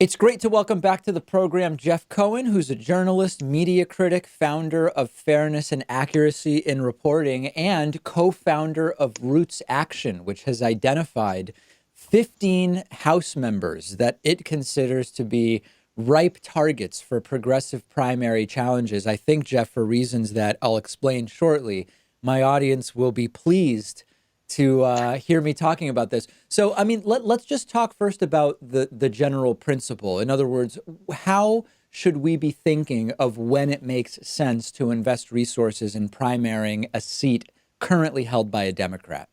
It's great to welcome back to the program Jeff Cohen, who's a journalist, media critic, founder of Fairness and Accuracy in Reporting, and co-founder of Roots Action, which has identified 15 House members that it considers to be ripe targets for progressive primary challenges. I think, Jeff, for reasons that I'll explain shortly, my audience will be pleased to hear me talking about this. So, I mean, let's just talk first about the general principle. In other words, how should we be thinking of when it makes sense to invest resources in primarying a seat currently held by a Democrat?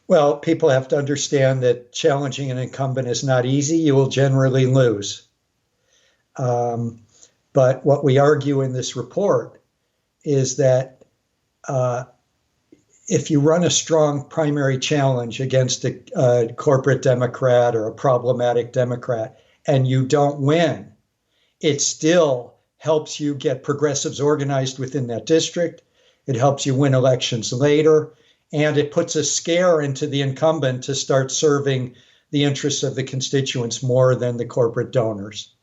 Well, people have to understand that challenging an incumbent is not easy. You will generally lose. But what we argue in this report is that if you run a strong primary challenge against a corporate Democrat or a problematic Democrat and you don't win, it still helps you get progressives organized within that district. It helps you win elections later, and it puts a scare into the incumbent to start serving the interests of the constituents more than the corporate donors.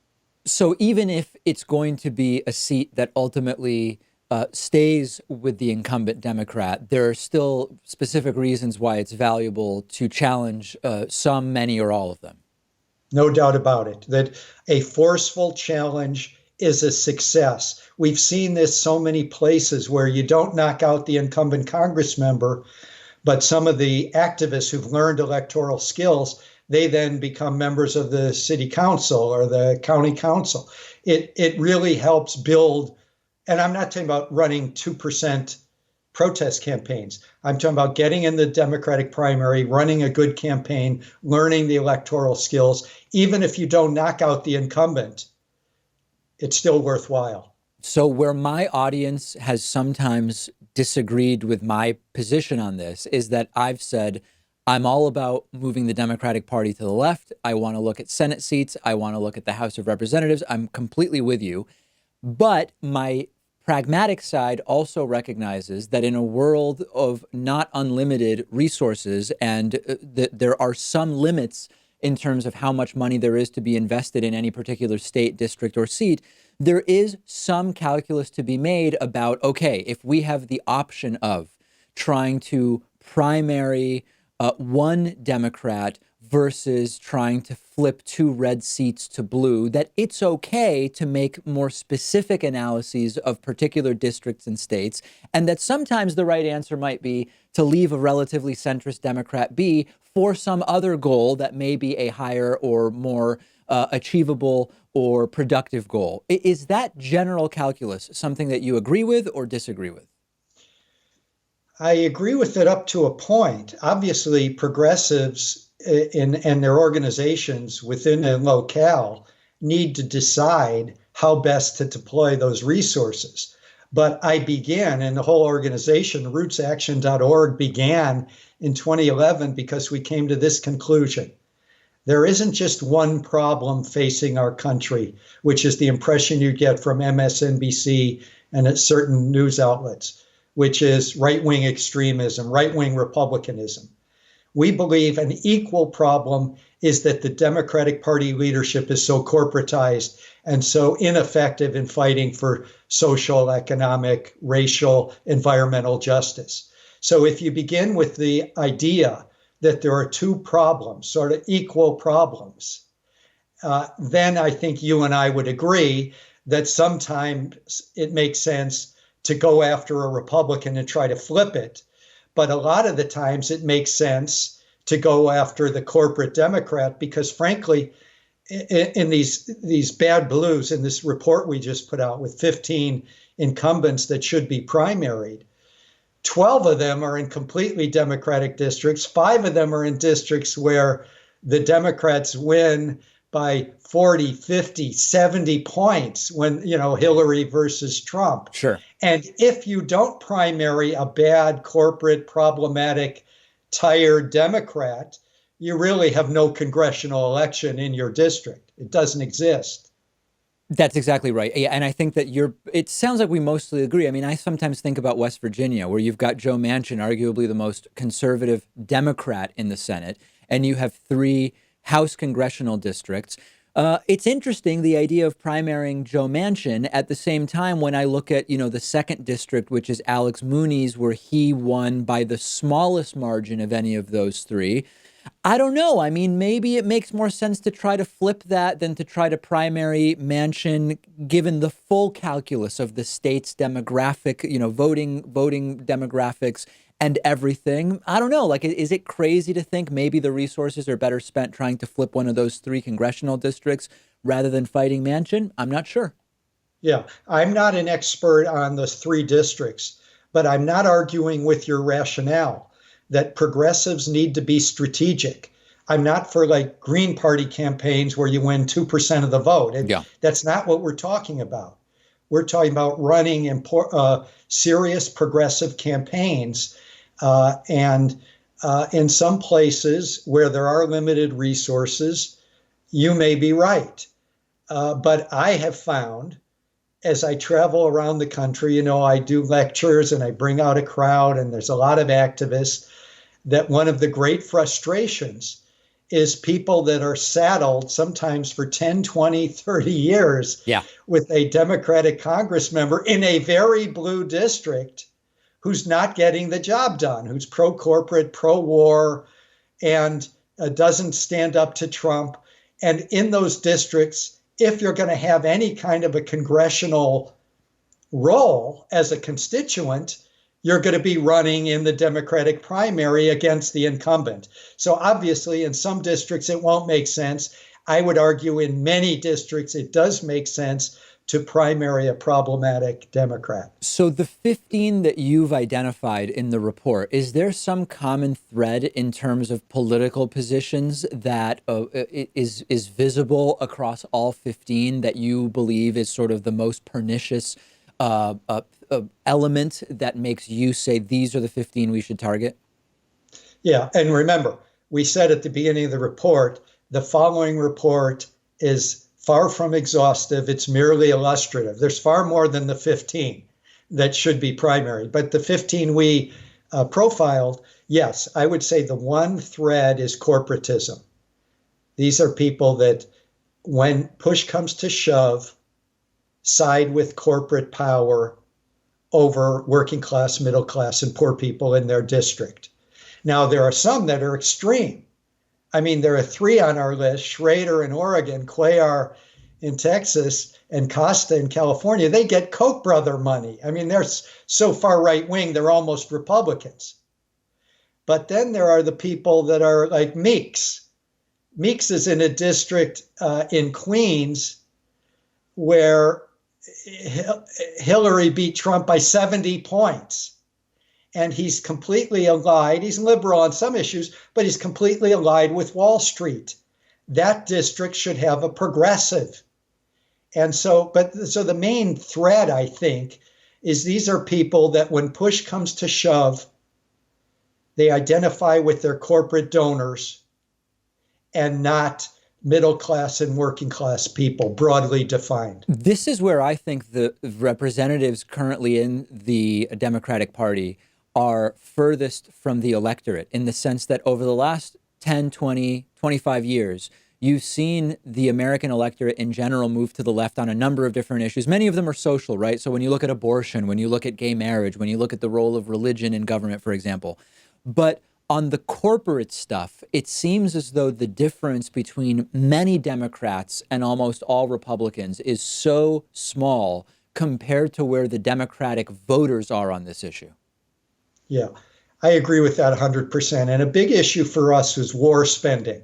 So even if it's going to be a seat that ultimately stays with the incumbent Democrat, there are still specific reasons why it's valuable to challenge some, many, or all of them. No doubt about it, that a forceful challenge is a success. We've seen this so many places where you don't knock out the incumbent Congress member, but some of the activists who've learned electoral skills, they then become members of the city council or the county council. It really helps build. And I'm not talking about running 2% protest campaigns. I'm talking about getting in the Democratic primary, running a good campaign, learning the electoral skills. Even if you don't knock out the incumbent, it's still worthwhile. So where my audience has sometimes disagreed with my position on this is that I've said, I'm all about moving the Democratic Party to the left. I want to look at Senate seats. I want to look at the House of Representatives. I'm completely with you. But my pragmatic side also recognizes that in a world of not unlimited resources, and there are some limits in terms of how much money there is to be invested in any particular state, district, or seat, there is some calculus to be made about, okay, if we have the option of trying to primary one Democrat versus trying to flip two red seats to blue, that it's okay to make more specific analyses of particular districts and states, and that sometimes the right answer might be to leave a relatively centrist Democrat be for some other goal that may be a higher or more achievable or productive goal. Is that general calculus something that you agree with or disagree with? I agree with it up to a point. Obviously, progressives and their organizations within a locale need to decide how best to deploy those resources. But I began, and the whole organization, rootsaction.org, began in 2011 because we came to this conclusion. There isn't just one problem facing our country, which is the impression you get from MSNBC and at certain news outlets, which is right-wing extremism, right-wing republicanism. We believe an equal problem is that the Democratic Party leadership is so corporatized and so ineffective in fighting for social, economic, racial, environmental justice. So if you begin with the idea that there are two problems, sort of equal problems, then I think you and I would agree that sometimes it makes sense to go after a Republican and try to flip it. But a lot of the times it makes sense to go after the corporate Democrat because, frankly, in these bad blues, in this report we just put out with 15 incumbents that should be primaried, 12 of them are in completely Democratic districts. 5 of them are in districts where the Democrats win by 40, 50, 70 points when, Hillary versus Trump. Sure. And if you don't primary a bad corporate, problematic, tired Democrat, you really have no congressional election in your district. It doesn't exist. That's exactly right. Yeah, and I think that it sounds like we mostly agree. I mean, I sometimes think about West Virginia, where you've got Joe Manchin, arguably the most conservative Democrat in the Senate, and you have 3 House congressional districts. It's interesting, the idea of primarying Joe Manchin. At the same time, when I look at, the second district, which is Alex Mooney's, where he won by the smallest margin of any of those three, I don't know. I mean, maybe it makes more sense to try to flip that than to try to primary Manchin, given the full calculus of the state's demographic, voting demographics and everything. I don't know. Like, is it crazy to think maybe the resources are better spent trying to flip one of those three congressional districts rather than fighting Manchin? I'm not sure. Yeah, I'm not an expert on the three districts, but I'm not arguing with your rationale that progressives need to be strategic. I'm not for like Green Party campaigns where you win 2% of the vote. Yeah. That's not what we're talking about. We're talking about running serious progressive campaigns. And in some places where there are limited resources, you may be right. But I have found, as I travel around the country, I do lectures and I bring out a crowd, and there's a lot of activists, that one of the great frustrations is people that are saddled sometimes for 10, 20, 30 years with a Democratic Congress member in a very blue district who's not getting the job done, who's pro-corporate, pro-war, and doesn't stand up to Trump. And in those districts, if you're going to have any kind of a congressional role as a constituent, you're going to be running in the Democratic primary against the incumbent. So obviously, in some districts, it won't make sense. I would argue in many districts, it does make sense to primary a problematic Democrat. So the 15 that you've identified in the report, is there some common thread in terms of political positions that is visible across all 15 that you believe is sort of the most pernicious element that makes you say these are the 15 we should target? Yeah, and remember, we said at the beginning of the report, the following report is far from exhaustive. It's merely illustrative. There's far more than the 15 that should be primary. But the 15 we profiled, yes, I would say the one thread is corporatism. These are people that, when push comes to shove, side with corporate power over working class, middle class, and poor people in their district. Now, there are some that are extreme. I mean, there are three on our list: Schrader in Oregon, Cuellar in Texas, and Costa in California. They get Koch brother money. I mean, they're so far right wing, they're almost Republicans. But then there are the people that are like Meeks. Meeks is in a district in Queens where Hillary beat Trump by 70 points. And he's completely allied. He's liberal on some issues, but he's completely allied with Wall Street. That district should have a progressive. And so the main thread, I think, is these are people that when push comes to shove, they identify with their corporate donors and not middle class and working class people, broadly defined. This is where I think the representatives currently in the Democratic Party are furthest from the electorate, in the sense that over the last 10, 20, 25 years, you've seen the American electorate in general move to the left on a number of different issues. Many of them are social, right? So when you look at abortion, when you look at gay marriage, when you look at the role of religion in government, for example. But on the corporate stuff, it seems as though the difference between many Democrats and almost all Republicans is so small compared to where the Democratic voters are on this issue. Yeah, I agree with that 100%. And a big issue for us was war spending.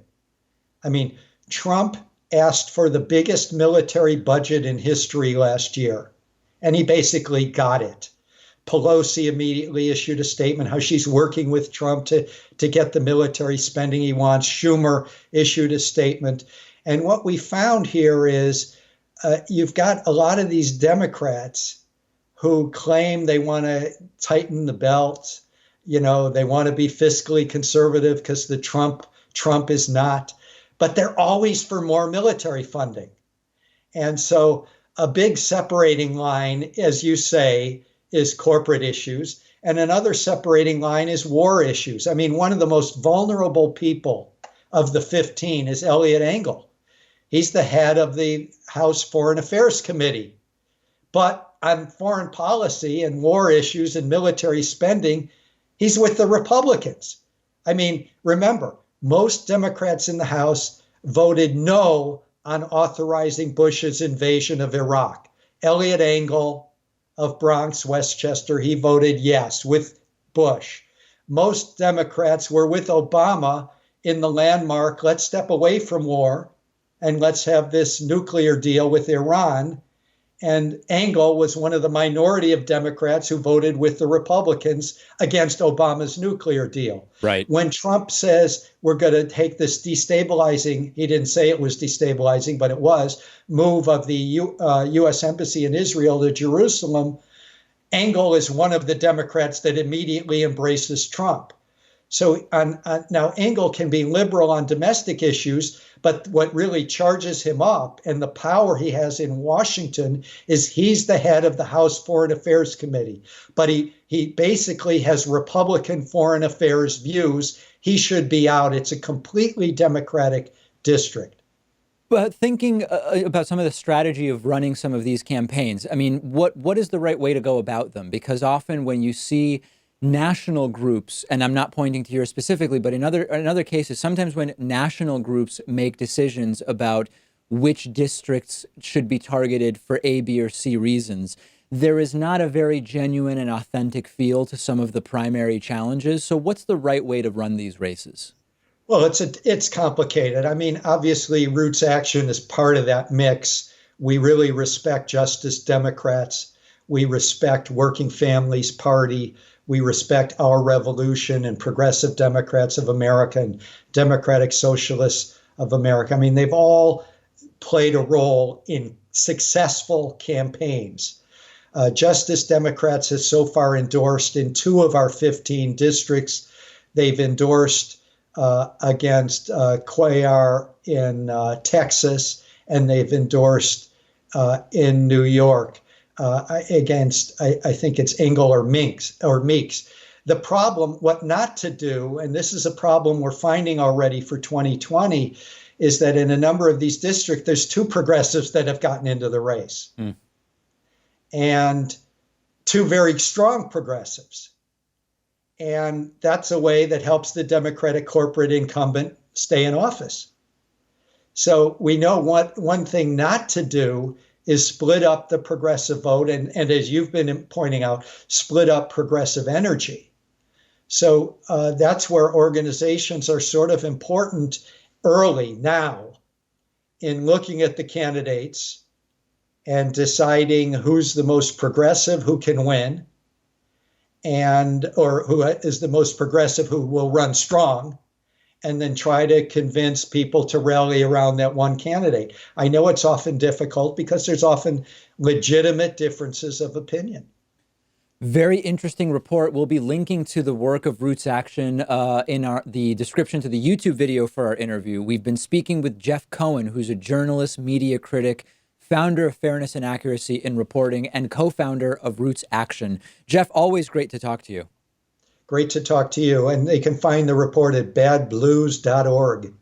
I mean, Trump asked for the biggest military budget in history last year, and he basically got it. Pelosi immediately issued a statement how she's working with Trump to get the military spending he wants. Schumer issued a statement. And what we found here is you've got a lot of these Democrats who claim they want to tighten the belt. You know, they want to be fiscally conservative because the Trump is not. But they're always for more military funding. And so a big separating line, as you say, is corporate issues. And another separating line is war issues. I mean, one of the most vulnerable people of the 15 is Eliot Engel. He's the head of the House Foreign Affairs Committee. But on foreign policy and war issues and military spending, he's with the Republicans. I mean, remember, most Democrats in the House voted no on authorizing Bush's invasion of Iraq. Eliot Engel of Bronx, Westchester, he voted yes with Bush. Most Democrats were with Obama in the landmark, let's step away from war and let's have this nuclear deal with Iran. And Engel was one of the minority of Democrats who voted with the Republicans against Obama's nuclear deal. Right. When Trump says we're going to take this destabilizing, he didn't say it was destabilizing, but it was, move of the U.S. Embassy in Israel to Jerusalem, Engel is one of the Democrats that immediately embraces Trump. So now Engel can be liberal on domestic issues, but what really charges him up and the power he has in Washington is he's the head of the House Foreign Affairs Committee. But he basically has Republican foreign affairs views. He should be out. It's a completely Democratic district. But thinking about some of the strategy of running some of these campaigns, I mean, what is the right way to go about them? Because often when you see national groups, and I'm not pointing to yours specifically, but in other cases, sometimes when national groups make decisions about which districts should be targeted for A, B, or C reasons, there is not a very genuine and authentic feel to some of the primary challenges. So what's the right way to run these races? Well, it's complicated. I mean, obviously, Roots Action is part of that mix. We really respect Justice Democrats. We respect Working Families Party. We respect Our Revolution and Progressive Democrats of America and Democratic Socialists of America. I mean, they've all played a role in successful campaigns. Justice Democrats has so far endorsed in 2 of our 15 districts. They've endorsed against Cuellar in Texas, and they've endorsed in New York against, I think it's Engel or Meeks. The problem, what not to do, and this is a problem we're finding already for 2020, is that in a number of these districts, there's 2 progressives that have gotten into the race. And 2 very strong progressives. And that's a way that helps the Democratic corporate incumbent stay in office. So we know one thing not to do is split up the progressive vote. And as you've been pointing out, split up progressive energy. So that's where organizations are sort of important early now in looking at the candidates and deciding who's the most progressive, who can win, or who is the most progressive, who will run strong, and then try to convince people to rally around that one candidate. I know it's often difficult because there's often legitimate differences of opinion. Very interesting report. We'll be linking to the work of Roots Action in the description to the YouTube video for our interview. We've been speaking with Jeff Cohen, who's a journalist, media critic, founder of Fairness and Accuracy in Reporting, and co-founder of Roots Action. Jeff, always great to talk to you. Great to talk to you. And they can find the report at badblues.org.